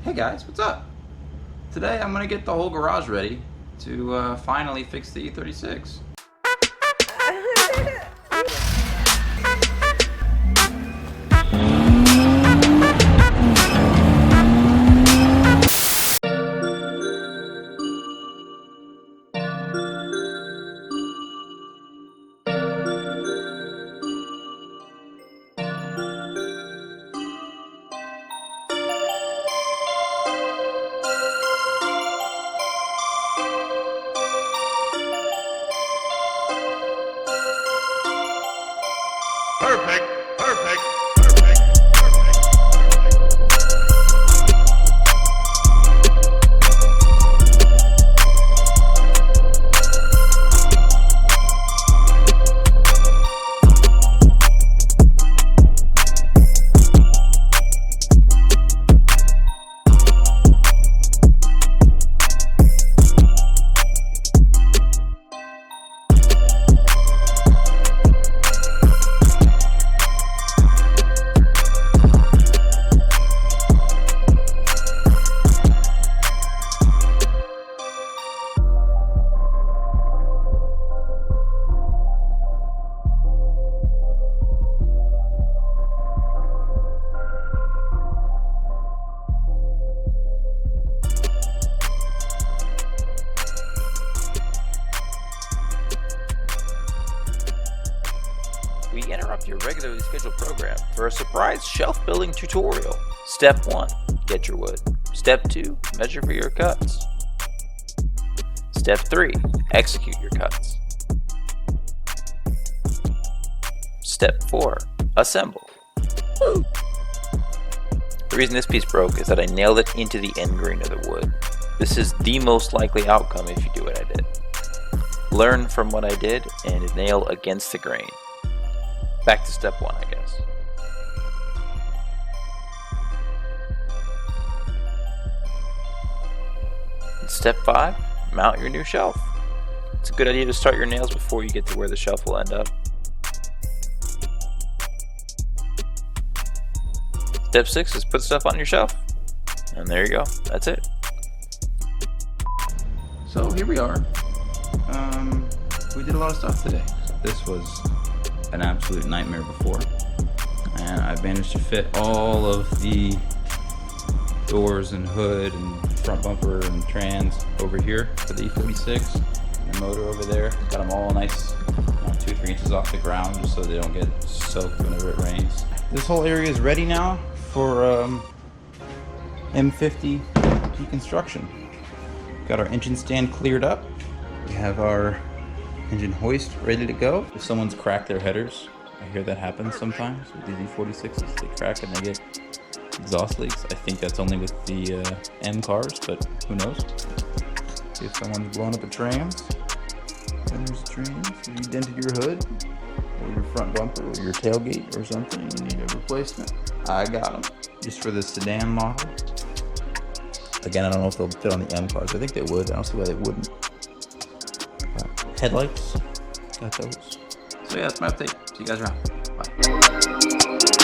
Hey guys, what's up? Today I'm gonna get the whole garage ready to finally fix the E36. Perfect, perfect, We interrupt your regularly scheduled program for a surprise shelf building tutorial. Step 1, get your wood. Step 2, measure for your cuts. Step 3, execute your cuts. Step 4, assemble. The reason this piece broke is that I nailed it into the end grain of the wood. This is the most likely outcome if you do what I did. Learn from what I did and nail against the grain. Back to step 1, I guess. And step 5, mount your new shelf. It's a good idea to start your nails before you get to where the shelf will end up. Step 6 is put stuff on your shelf. And there you go, that's it. So here we are. We did a lot of stuff today. This was an absolute nightmare before, and I managed to fit all of the doors and hood and front bumper and trans over here for the E46 and the motor over there. Got them all nice 2-3 inches off the ground just so they don't get soaked whenever it rains. This whole area is ready now for M50 deconstruction. Got our engine stand cleared up. We have our engine hoist ready to go. If someone's cracked their headers, I hear that happens sometimes with these E46s. They crack and they get exhaust leaks. I think that's only with the M cars, but who knows? If someone's blown up a trans, then there's a trans, you dented your hood, or your front bumper, or your tailgate, or something, you need a replacement. I got them, just for the sedan model. Again, I don't know if they'll fit on the M cars. I think they would. I don't see why they wouldn't. Headlights, got those. So yeah, that's my update. See you guys around. Bye.